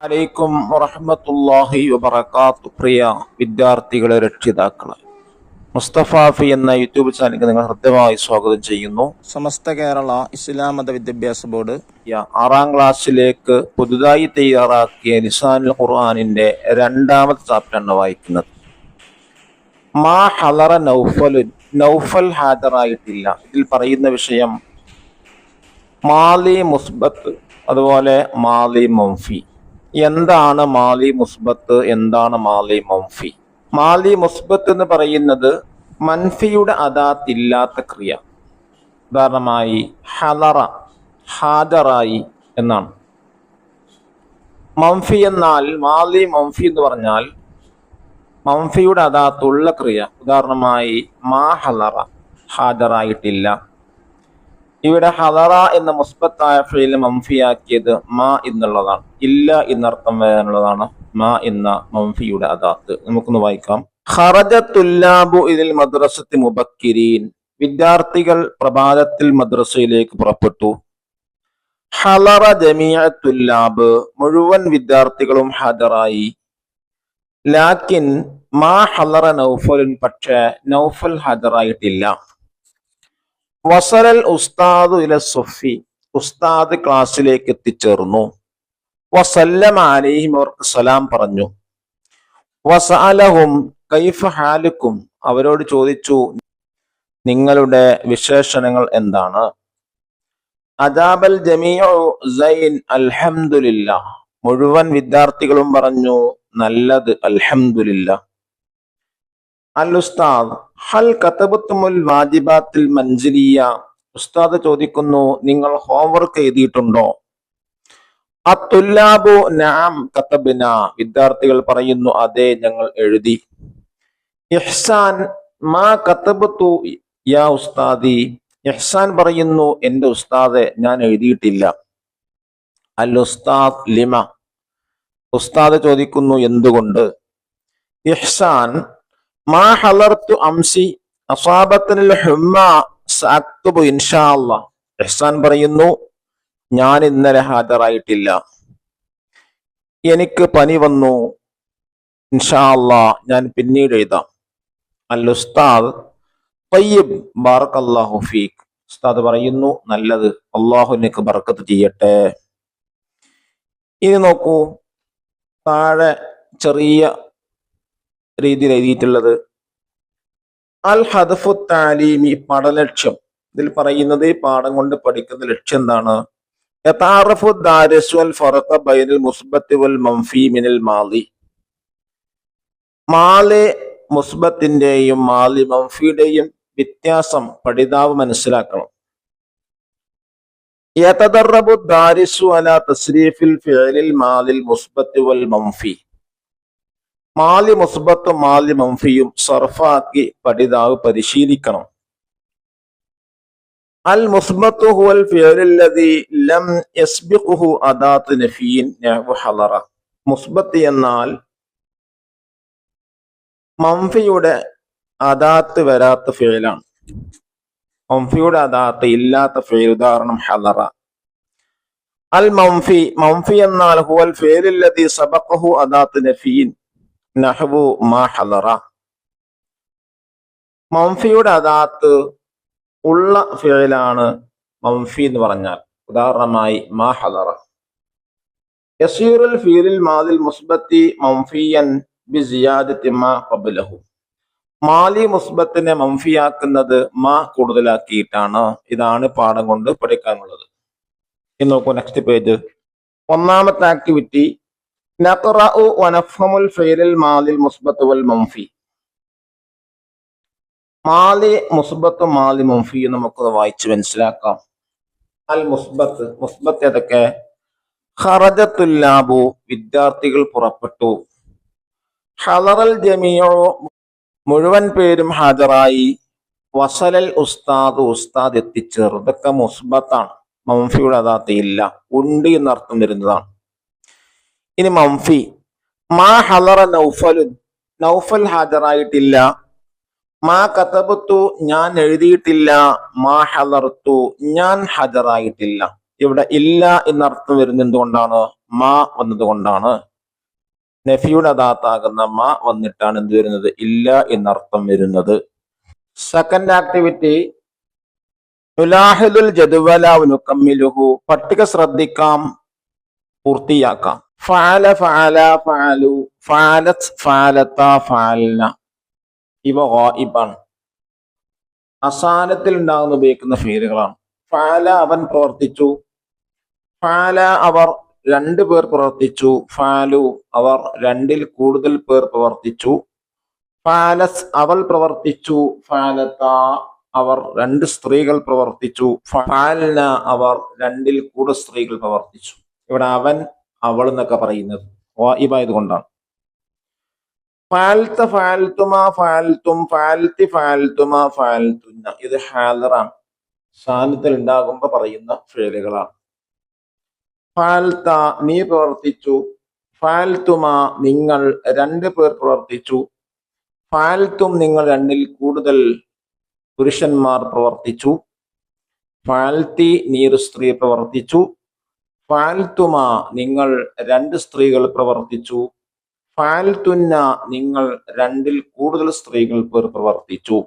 അലൈക്കും വറഹ്മത്തുള്ളാഹി വബറകാത്തു. പ്രിയ വിദ്യാർത്ഥികളെ, രക്ഷിതാക്കളെ, മുസ്തഫാഫി എന്ന യൂട്യൂബ് ചാനലിലേക്ക് നിങ്ങൾ ഹൃദ്യമായി സ്വാഗതം ചെയ്യുന്നു. സമസ്ത കേരള ഇസ്ലാം മത വിദ്യാഭ്യാസ ബോർഡ് 6ാം ക്ലാസ്സിലേക്ക് പുതുതായി തയ്യാറാക്കിയ ലിസാനുൽ ഖുർആനിന്റെ 2ാമത്തെ ചാപ്റ്ററാണ് വായിക്കുന്നത്. മാ ഹളറ നൗഫലുൻ, നൗഫൽ ഹാജറായിട്ടില്ല. ഇതിൽ പറയുന്ന വിഷയം മാലി മുസ്ബത്ത്, അതുപോലെ മാലി മൻഫി. എന്താണ് മാലി മുസ്ബത്ത്, എന്താണ് മാലി മൻഫി? മാലി മുസ്ബത്ത് എന്ന് പറയുന്നത് മൻഫിയുടെ അദാത്ത് ഇല്ലാത്ത ക്രിയ. ഉദാഹരണമായി ഹലറ, ഹാജറായി എന്നാണ്. മൻഫി എന്നാൽ, മാലി മൻഫി എന്ന് പറഞ്ഞാൽ മൻഫിയുടെ അദാത്തുള്ള ക്രിയ. ഉദാഹരണമായി മാ ഹലറ, ഹാജറായിട്ടില്ല. ഇവിടെ ഹലറ എന്ന മുസ്ബത്തായ ഫീൽ മൻഫിയാക്കിയത് മാ എന്നുള്ളതാണ്. ഇല്ല എന്നർത്ഥം വരാനുള്ളതാണ് മാ എന്ന മൻഫിയുടെ അദാത്ത്. നമുക്കൊന്ന് വായിക്കാം. ഖറജ തുല്ലാബു ഇദിൽ മദ്രസത്തി മുബക്കിരീൻ, വിദ്യാർത്ഥികൾ പ്രഭാതത്തിൽ മദ്രസയിലേക്ക് പുറപ്പെട്ടു. ഹലറ ജമീഅ തുല്ലാബ്, മുഴുവൻ വിദ്യാർത്ഥികളും ഹാജറായി. ലാക്കിൻ മാ ഹലറ നൗഫലുൻ, പക്ഷേ നൗഫൽ ഹാജറായിട്ടില്ല. വസലൽ ഉസ്താദു ഇല സുഫി, ഉസ്താദ് ക്ലാസ്സിലേക്ക് എത്തിച്ചേർന്നു. വസല്ലമ അലൈഹിം, അവർക്ക് സലാം പറഞ്ഞു. വസഅലഹും കൈഫ ഹാലുക്കും, അവരോട് ചോദിച്ചു നിങ്ങളുടെ വിശേഷണങ്ങൾ എന്താണ്. അജാബൽ ജമീഉ സൈൻ അൽഹംദുലില്ലാഹ്, മുഴുവൻ വിദ്യാർത്ഥികളും പറഞ്ഞു നല്ലത്, അൽഹംദുലില്ലാഹ്. അൽ ഉസ്താദ് ഹൽ കതബത്തുൽ വാജിബാത്തിൽ മൻസിലിയ, ഉസ്താദ് ചോദിക്കുന്നു നിങ്ങൾ ഹോംവർക്ക് എഴുതിയിട്ടുണ്ടോ. അത്തുല്ലാബു നഅം കതബ്ന, വിദ്യാർത്ഥികൾ പറയുന്നു അതെ ഞങ്ങൾ എഴുതി. ഇഹ്സാൻ മാ കതബതു യാ ഉസ്താദി, ഇഹ്സാൻ പറയുന്നു എന്റെ ഉസ്താദെ ഞാൻ എഴുതിയിട്ടില്ല. അൽ ഉസ്താദ് ലിമ, ഉസ്താദ് ചോദിക്കുന്നു എന്തുകൊണ്ട്. ഇഹ്സാൻ മാ ഹലർതു അംസി അസാബത്തുൽ ഹുമ്മ സഅക്തുബു ഇൻഷാ അല്ലാഹ്, ഇഹ്സാൻ പറയുന്നു ഞാൻ ഇന്നലെ ഹാജരായിട്ടില്ല, എനിക്ക് പനി വന്നു, ഇൻഷാ അല്ലാഹ് ഞാൻ പിന്നീട് എഴുതാം. അൽ ഉസ്താദ് തയ്യിബ് ബാറക്കല്ലാഹു ഫീക്, ഉസ്താദ് പറയുന്നു നല്ലത്, അല്ലാഹു നിനക്ക് ബർക്കത്ത് ചെയ്യട്ടെ. ഇനി നോക്കൂ, താഴെ ചെറിയ രീതിയിൽ എഴുതിയിട്ടുള്ളത് അൽ ഹദഫു താലീമി, പഠനലക്ഷ്യം. ഇതിൽ പറയുന്നത് പാഠം കൊണ്ട് പഠിക്കുന്ന ലക്ഷ്യം എന്താണ്. യതഅറഫു ദാരിസു അൽ ഫർഖ ബൈനൽ മുസ്ബത്തി വൽ മൻഫി മിനൽ മാളി, മാലി മുസ്ബത്തിന്റെയും മാലി മൻഫിയുടെയും വ്യത്യാസം പഠിതാവ് മനസ്സിലാക്കണം. യതദറബു ദാരിസു അലാ തസ്രീഫിൽ ഫിഅലിൽ മാലിൽ മുസ്ബത്തി വൽ മൻഫി, മാലി മുസ്ബത്തും മാലി മൻഫിയും സർഫാക്കി പഠിതാവ് പരിശീലിക്കണം. അൽ മുസ്ബത്തു ഹുവൽ ഫിഅലുല്ലദി ലം യസ്ബിഖുഹു അദാത്തു നഫിയിൻ നഹ്വു ഹളറ, മുസ്ബത്ത് എന്നാൽ മൻഫിയുടെ അദാത്ത് വരാത്ത ഫിഅലാണ്, മൻഫിയുടെ അദാത്ത് ഇല്ലാത്ത ഫിഅൽ. ഉദാഹരണം ഹളറ. അൽ മൻഫി, മൻഫി എന്നാൽ ഹുവൽ ഫിഅലുല്ലദി സബഖഹു അദാത്തു നഫിയിൻ നഹ്വു മാ ഹലറ, മൻഫിയുടെ അദാത്ത് ഉള്ള ഫിഅലാണ് മൻഫി എന്ന് പറഞ്ഞാൽ. ഉദാഹരണമായി മാ ഹലറ. യസീറുൽ ഫീലിൽ മാദിൽ മുസ്ബത്തി മൻഫിയൻ ബിസിയാദത്തി മാ ഖബ്ലഹു, മാലി മുസ്ബത്തിനെ മൻഫിയാക്കുന്നത് മാ കൂടുതലാക്കിയിട്ടാണ്. ഇതാണ് പാഠം കൊണ്ട് പഠിക്കാനുള്ളത്. ഇനി നോക്കൂ നെക്സ്റ്റ് പേജ്. ഒന്നാമത്തെ ആക്ടിവിറ്റി നഖറഉ വനഫ്ഹമുൽ ഫീലിൽ മാദിൽ മുസ്ബത്ത് വൽ മൻഫി, മാലി മുസ്ബത്ത് മാലി മൻഫി നമുക്ക് വായിച്ച് മനസ്സിലാക്കാം. അൽ മുസ്ബത്ത്, മുസ്ബത്ത് ഏതൊക്കെ. ഖറജ തുല്ലാബു, വിദ്യാർത്ഥികൾ പുറപ്പെട്ടു. ഹളറൽ ജമീഉ, മുഴുവൻ പേരും ഹാജറായി. വസലൽ ഉസ്താദ്, ഉസ്താദ് എത്തിച്ചേർന്നു. ഇതൊക്കെ മുസ്ബത്താണ്, മൻഫിയുടെ അദാത്ത് ഇല്ല, ഉണ്ട് എന്നർത്ഥം വരുന്നതാണ്. ഇനി മൻഫി. മാ ഹലറ നൗഫലുൻ, നൗഫൽ ഹാജറായിട്ടില്ല. മാ കതബത്തു, ഞാൻ എഴുതിയിട്ടില്ല. മാ ഹലർത്തു, ഞാൻ ഹാജറായിട്ടില്ല. ഇവിടെ ഇല്ല എന്നർത്ഥം വരുന്നത് എന്തുകൊണ്ടാണ്? മാ വന്നത് കൊണ്ടാണ്. നഫിയുടെ അദാത്താകുന്ന മാ വന്നിട്ടാണ് എന്ത് വരുന്നത്? ഇല്ല എന്നർത്ഥം വരുന്നത്. സെക്കൻഡ് ആക്ടിവിറ്റി നുലാഹിദുൽ ജദ്വല വനുകമ്മിലുഹു. പട്ടിക ശ്രദ്ധിക്കാം, പൂർത്തിയാക്കാം. ഫഅല ഫഅല ഫഅലു ഫഅലത് ഫഅലത ഫഅൽന. ഇവ ഗായിബാണ്, അസാനത്തിൽ ഉണ്ടാകുന്ന ഉപയോഗിക്കുന്ന ഫീലുകളാണ്. ഫഅല അവൻ പ്രവർത്തിച്ചു, ഫഅല അവർ രണ്ടു പേർ പ്രവർത്തിച്ചു, ഫഅലു അവർ രണ്ടിൽ കൂടുതൽ പേർ പ്രവർത്തിച്ചു, ഫഅലത് അവൾ പ്രവർത്തിച്ചു, ഫഅലത അവർ രണ്ട് സ്ത്രീകൾ പ്രവർത്തിച്ചു, ഫഅൽന അവർ രണ്ടിൽ കൂടുതൽ സ്ത്രീകൾ പ്രവർത്തിച്ചു. ഇവിടെ അവൻ അവൾ എന്നൊക്കെ പറയുന്നത് ഗായിബായത് കൊണ്ടാണ്. ഫഅൽത ഫഅൽതുമാ ഫഅൽതും ഫഅൽതി ഫഅൽതുമാ ഫഅൽതുന്ന. ഇത് ഹാദിറാണ്, സാന്നിധ്യത്തിൽ ഉണ്ടാകുമ്പോ പറയുന്ന ഫേലുകളാണ്. ഫഅൽത നീ പ്രവർത്തിച്ചു, ഫഅൽതുമാ നിങ്ങൾ രണ്ടു പേർ പ്രവർത്തിച്ചു, ഫഅൽതും നിങ്ങൾ രണ്ടിൽ കൂടുതൽ പുരുഷന്മാർ പ്രവർത്തിച്ചു, ഫഅൽതി നീ ഒരു സ്ത്രീ പ്രവർത്തിച്ചു, ഫഅൽതുമാ നിങ്ങൾ രണ്ട് സ്ത്രീകൾ പ്രവർത്തിച്ചു, ഫഅൽതുന്ന നിങ്ങൾ രണ്ടിൽ കൂടുതൽ സ്ത്രീകൾ പേർ പ്രവർത്തിച്ചു.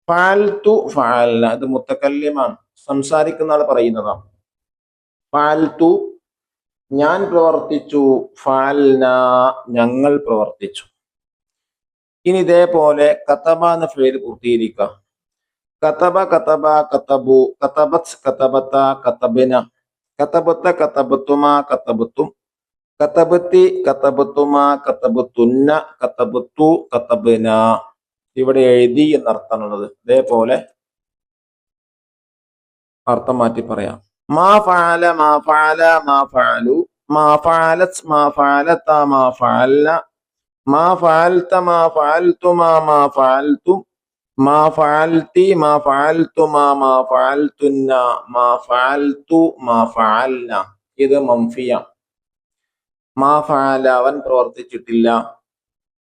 ഫഅൽതു ഫഅൽന ഇത് മുത്തക്കല്ലിമാണ്, സംസാരിക്കുന്ന ആൾ പറയുന്നതാണ്. ഫഅൽതു ഞാൻ പ്രവർത്തിച്ചു, ഫഅൽന ഞങ്ങൾ പ്രവർത്തിച്ചു. ഇനി ഇതേപോലെ കതബ എന്ന ഫേല് പൂർത്തീകരിക്കുക. കതബ കതബ കതബു കതബത് കതബത കതബന കതബത്ത കതബത്തുമാ കതബത്തും കതബത്തി കതബത്തുമാ കതബത്തുന്ന കതബത്തു കതബന. ഇവിടെ എഴുതി എന്നർത്ഥമാണുള്ളത്. ഇതേപോലെ അർത്ഥം മാറ്റി പറയാം. മാ ഫഅല മാ ഫഅല മാ ഫഅലു മാ ഫഅലത് മാ ഫഅലത മാ ഫഅൽന മാ ഫഅൽത മാ ഫഅൽതുമാ മാ ഫഅൽതും മാ ഫഅൽതി മാ ഫഅൽതുമാ മാ ഫഅൽതുന്ന മാ ഫഅൽതു മാ ഫഅൽന. ഇത് മംഫിയാണ്. മാ ഫഅല അവൻ പ്രവർത്തിച്ചിട്ടില്ല,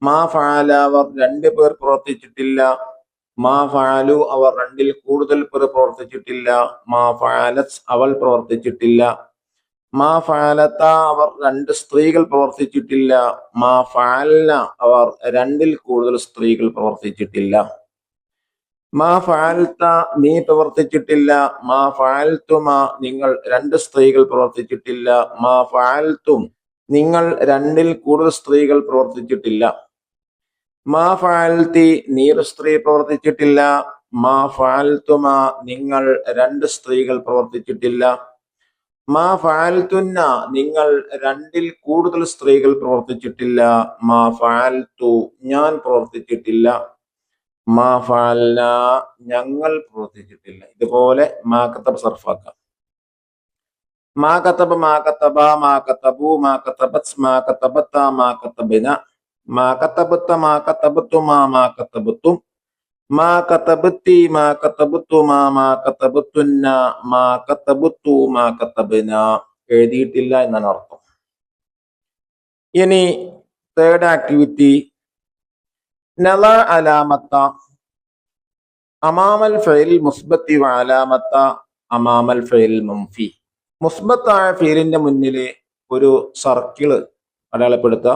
മാ ഫഅല അവർ രണ്ടു പേർ പ്രവർത്തിച്ചിട്ടില്ല, മാ ഫഅലു അവർ രണ്ടിൽ കൂടുതൽ പേർ പ്രവർത്തിച്ചിട്ടില്ല, മാ ഫഅലത് അവൾ പ്രവർത്തിച്ചിട്ടില്ല, മാ ഫഅലത അവർ രണ്ട് സ്ത്രീകൾ പ്രവർത്തിച്ചിട്ടില്ല, മാ ഫഅൽന അവർ രണ്ടിൽ കൂടുതൽ സ്ത്രീകൾ പ്രവർത്തിച്ചിട്ടില്ല. മാ ഫഅൽത നീ പ്രവർത്തിച്ചിട്ടില്ല, മാ ഫഅൽതുമാ നിങ്ങൾ രണ്ട് സ്ത്രീകൾ പ്രവർത്തിച്ചിട്ടില്ല, മാ ഫഅൽതും നിങ്ങൾ രണ്ടിൽ കൂടുതൽ സ്ത്രീകൾ പ്രവർത്തിച്ചിട്ടില്ല, മാ ഫഅൽതി നീ ഒരു സ്ത്രീ പ്രവർത്തിച്ചിട്ടില്ല, മാ ഫഅൽതുമാ നിങ്ങൾ രണ്ട് സ്ത്രീകൾ പ്രവർത്തിച്ചിട്ടില്ല, മാ ഫഅൽതുന്ന നിങ്ങൾ രണ്ടിൽ കൂടുതൽ സ്ത്രീകൾ പ്രവർത്തിച്ചിട്ടില്ല, മാ ഫഅൽതു ഞാൻ പ്രവർത്തിച്ചിട്ടില്ല, മാ ഫഅൽന ഞങ്ങൾ പ്രവർത്തിച്ചിട്ടില്ല. ഇതുപോലെ മാ കതബ സർഫാക്കാം. മാ കതബ മാ കതബ മാ കതബു മാ കതബത് മാ കതബത മാ കതബന മാ കതബത മാ കതബത്തുമാ മാ കതബത്തും മാ കതബത്തി മാ കതബത്തുമാ മാ കതബത്തുന്ന മാ കതബത്തു മാ കതബന. എഴുതിയിട്ടില്ല എന്നാണ് അർത്ഥം. ഇനി തേർഡ് ആക്ടിവിറ്റി നള അലാമത്ത അമാമൽ ഫഇൽ മുസ്ബത്തി വഅലാമത്ത അമാമൽ ഫഇൽ മൻഫി. മുസ്ബത്തായ ഫീലിന്റെ മുന്നിൽ ഒരു സർക്കിള് അടയാളപ്പെടുത്തുക,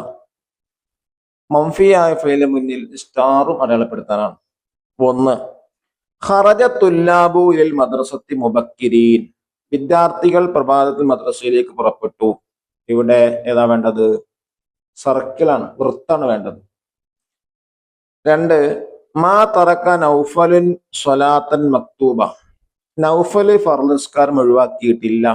മൻഫിയായ ഫീലിന്റെ മുന്നിൽ സ്റ്റാറും അടയാളപ്പെടുത്താനാണ്. ഒന്ന്, ഖറജ തുല്ലാബു ഇലൽ മദ്രസത്തി മുബക്കിരീൻ. വിദ്യാർത്ഥികൾ പ്രഭാതത്തിൽ മദ്രസയിലേക്ക് പുറപ്പെട്ടു. ഇവിടെ ഏതാ വേണ്ടത്? സർക്കിളാണ്, വൃത്താണ് വേണ്ടത്. രണ്ട്, മാ തറക്ക നൗഫലുൻ സ്വലാത്തൻ മക്തൂബ. നൗഫല് ഫർള് നിസ്കാരം ഒഴിവാക്കിയിട്ടില്ല.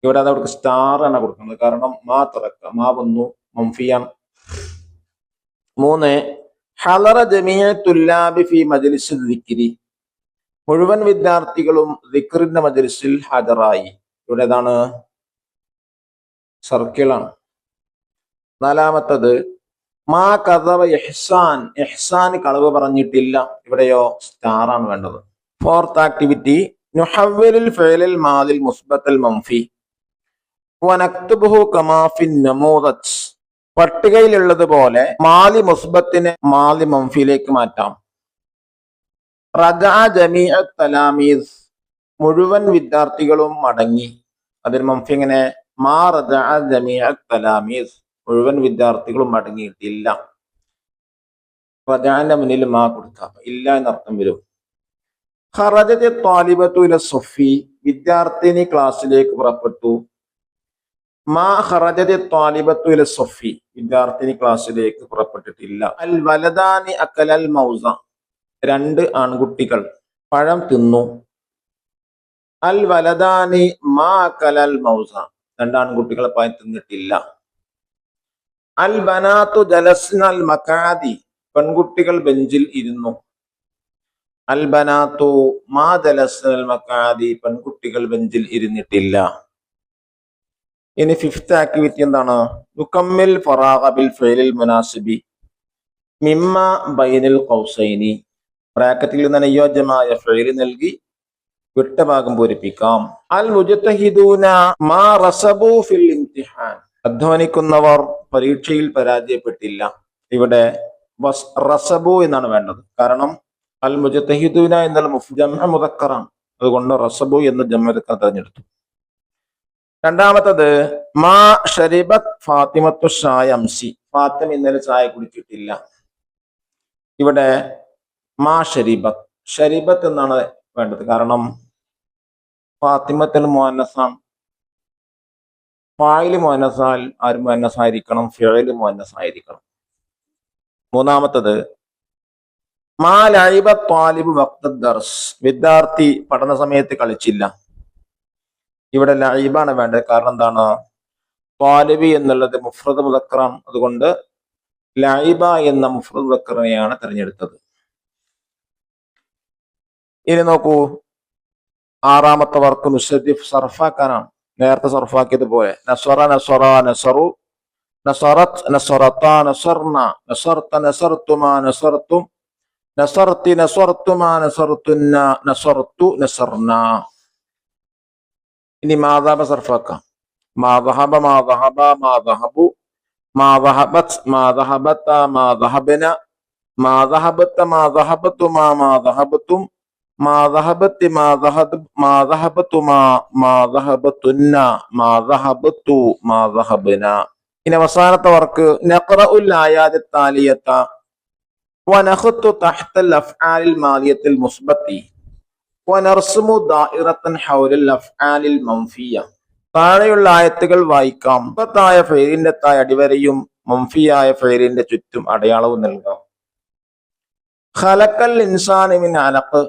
ഇവിടെ അത് അവർക്ക് സ്റ്റാർ ആണ് കൊടുക്കുന്നത്, കാരണം മാ തറക്ക മാ വന്നു മംഫിയാൻ. മൂന്ന്, ഹളറ ജമീഅ തുല്ലാബി ഫി മജ്ലിസി ദിക്രി. മുഴുവൻ വിദ്യാർത്ഥികളും ദിക്റിന്റെ മജ്ലിസിൽ ഹാജരായി. ഇവിടെ ഏതാണ്? സർക്കിളാണ്. നാലാമത്തത്, മാ കദബ ഇഹ്സാൻ. ഇഹ്സാൻ കളവ് പറഞ്ഞിട്ടില്ല. ഇവിടെയോ സ്റ്റാർ ആണ് വേണ്ടത്. ഫോർത്ത് ആക്ടിവിറ്റി നുഹവ്വിലുൽ ഫഇലൽ മാദിൽ മുസ്ബത്തൽ മൻഫി വനക്തുബുഹു കമാ ഫിൻ നമൂദജ്. പട്ടികയിലുള്ളതുപോലെ മാലി മുസ്ബത്തിനെ മാലി മൻഫിയിലേക്ക് മാറ്റാം. റജഅ ജമീഅ തലാമീസ്. മുഴുവൻ വിദ്യാർത്ഥികളും മടങ്ങി. അതിന് മംഫി എങ്ങനെ മാ റജഅ ജമീഅ തലാമീസ്, മുഴുവൻ വിദ്യാർത്ഥികളും മടങ്ങിയിട്ടില്ല. റജഅന്റെ മുന്നിൽ മാ കൊടുക്കാം, ഇല്ല എന്നർത്ഥം വരും. ഖറജത് ത്വാലിബത്തു ഇല സഫി, വിദ്യാർത്ഥിനി ക്ലാസ്സിലേക്ക് പുറപ്പെട്ടു. മാ ഖറജത് ത്വാലിബത്തു ഇല സഫി, വിദ്യാർത്ഥിനി ക്ലാസ്സിലേക്ക് പുറപ്പെട്ടിട്ടില്ല. അൽ വലദാനി അക്കലൽ മൗസ, രണ്ട് ആൺകുട്ടികൾ പഴം തിന്നു. അൽ വലദാനി മാ അക്കലൽ മൗസ, രണ്ട് ആൺകുട്ടികൾ പഴം തിന്നിട്ടില്ല. അൽ ബനാത്തു ജലസ്നൽ മക്കാദി, പെൺകുട്ടികൾ ബെഞ്ചിൽ ഇരുന്നു. അൽ ബനാത്തു മാ ജലസ്നൽ മക്കാദി, പെൺകുട്ടികൾ ബെഞ്ചിൽ ഇരുന്നിട്ടില്ല. ഇനി ഫിഫ്ത്ത് ആക്ടിവിറ്റി എന്താണ്? നുകമ്മിൽ ഫറാഗ ബിൽ ഫിഅലിൽ മുനാസിബി മിമ്മ ബൈനൽ ഖൗസൈനി, ബ്രാക്കറ്റിൽ നിന്ന് അനുയോജ്യമായ ഫിഅൽ നൽകി വിട്ട ഭാഗം പൂരിപ്പിക്കാം. അൽ മുജ്തഹിദൂന മാ റസബു ഫിൽ ഇംതിഹാൻ, അധ്വാനിക്കുന്നവർ പരീക്ഷയിൽ പരാജയപ്പെട്ടില്ല. ഇവിടെ റസബു എന്നാണ് വേണ്ടത്, കാരണം അൽ മുജ്തഹിദൂന എന്നുള്ള ജംഅ മുദക്കറാണ്, അതുകൊണ്ട് റസബു എന്ന് ജംഅ മുദക്കർ തിരഞ്ഞെടുത്തു. രണ്ടാമത്തത് മാ ഷരിബത് ഫാത്തിമത്തു ഷായ അംസി, ഫാത്തിമ ഇന്നലെ ചായ കുടിച്ചിട്ടില്ല. ഇവിടെ മാ ഷരിബത്ത്, ഷരിബത്ത് എന്നാണ് വേണ്ടത്, കാരണം ഫാത്തിമത്തിൽ മുഅന്നസാണ്. ഫായില് മുഅന്നസാൽ ആര് മുഅന്നസായിരിക്കണം? ഫിഅല് മുഅന്നസായിരിക്കണം. മൂന്നാമത്തത് മാ ലഅബ ത്വാലിബ് വഖ്ത ദർസ്, വിദ്യാർത്ഥി പഠന സമയത്ത് കളിച്ചില്ല. ഇവിടെ ലഅബാണ് വേണ്ടത്, കാരണം എന്താണ്? ത്വാലിബ് എന്നുള്ളത് മുഫ്രദ് മുദക്കറാണ്, അതുകൊണ്ട് ലഅബ എന്ന മുഫ്രദ് മുദക്കറിനെയാണ് തിരഞ്ഞെടുത്തത്. ഇനി നോക്കൂ, ആറാമത്തെ വർക്ക് മുസദ്ദിഫ് സർഫാക്കാനാണ്. നേരത്തെ സർഫാക്കിയതുപോലെ നസറ നസറ നസറു, നസറത്ത് നസറത്ത നസർന, നസർത്ത നസർത്തുമാ നസർത്തും, നസർത്തി നസർത്തുമാ നസർത്തുന്ന, നസർത്തു നസർന. ഇനി മാദഹബ സർഫാക്കാം. മാദഹബ മാദഹബ മാദഹബു, മാദഹബത് മാദഹബത മാദഹബന, മാദഹബത മാദഹബതുമാ മാദഹബതും, മാദഹബത്തി മാദഹബത്തുമാ മാദഹബതുന്ന, മാദഹബതു മാദഹബന. ഇനി അവസാനത്തെ വർക്ക് നഖറഉൽ ആയാതി താലിയത വനഖത്തു തഹ്തൽ അഫ്ആലിൽ മാദിയത്തിൽ മുസ്ബത്തി വനർസുമു ദാഇറത്തൻ ഹൗലൽ അഫ്ആലിൽ മൻഫിയ. താഴെയുള്ള ആയത്തുകൾ വായിക്കാം. മുസ്ബത്തായ ഫെയിലിന്റെ താഴെ അടിവരയും മൻഫിയായ ഫെയിലിന്റെ ചുറ്റും അടയാളവും നൽകാം. ഖലഖൽ ഇൻസാന മിൻ അലഖ്,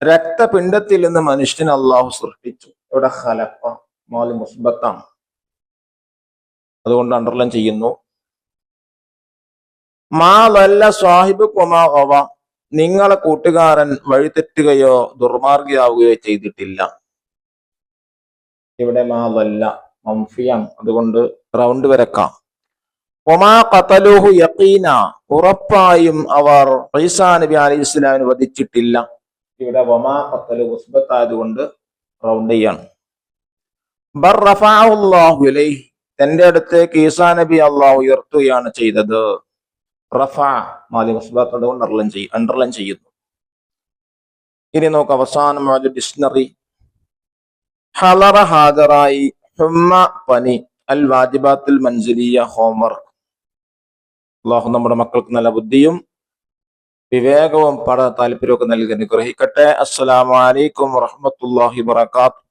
രക്തപിണ്ഡത്തിൽ നിന്ന് മനുഷ്യനെ അള്ളാഹു സൃഷ്ടിച്ചു. ഇവിടെ ഖലഖ മാലി മുസ്ബത്താണ്, അതുകൊണ്ട് അണ്ടർലൈൻ ചെയ്യുന്നു. മാ ലല്ല സാഹിബുകും മാ ഗവ, നിങ്ങളെ കൂട്ടുകാരൻ വഴിതെറ്റുകയോ ദുർമാർഗിയാവുകയോ ചെയ്തിട്ടില്ല. ഇവിടെ മാ ലല്ല മംഫിയാണ്, അതുകൊണ്ട് റൗണ്ട് വരക്കാം. ഒമാ ഖതലൂഹു യഖീന, ഉറപ്പായും അവർ ഈസാ നബി അലൈഹി ഇസ്ലാമിനെ വധിച്ചിട്ടില്ല. ഇവിടെ വമാ ഖതലു മുസ്ബത്ത് ആയതുകൊണ്ട് റൗണ്ട് ചെയ്യാണ്. ബർ റഫഅഹു അല്ലാഹു ഇലൈഹി, തന്റെ അടുത്തേക്ക് ഈസാ നബി അള്ളാഹു ഉയർത്തുകയാണ് ചെയ്തത്. റഫ മാലി മുസ്ബത്ത്, അതുകൊണ്ട് അണ്ടർലൈൻ ചെയ്യുന്നു. ഇനി നോക്ക് അവസാനം ഡിക്ഷണറി. ഹളറ ഹാജറായി, ഹുമ്മ പനി, അൽ വാജിബാത്തുൽ മൻസിലിയ ഹോംവർക്ക്. അള്ളാഹു നമ്മുടെ മക്കൾക്ക് നല്ല ബുദ്ധിയും വിവേകവും പഠന താല്പര്യമൊക്കെ നൽകി അനുഗ്രഹിക്കട്ടെ. അസ്സലാമു അലൈക്കും വറഹ്മത്തുള്ളാഹി വബറകാതുഹു.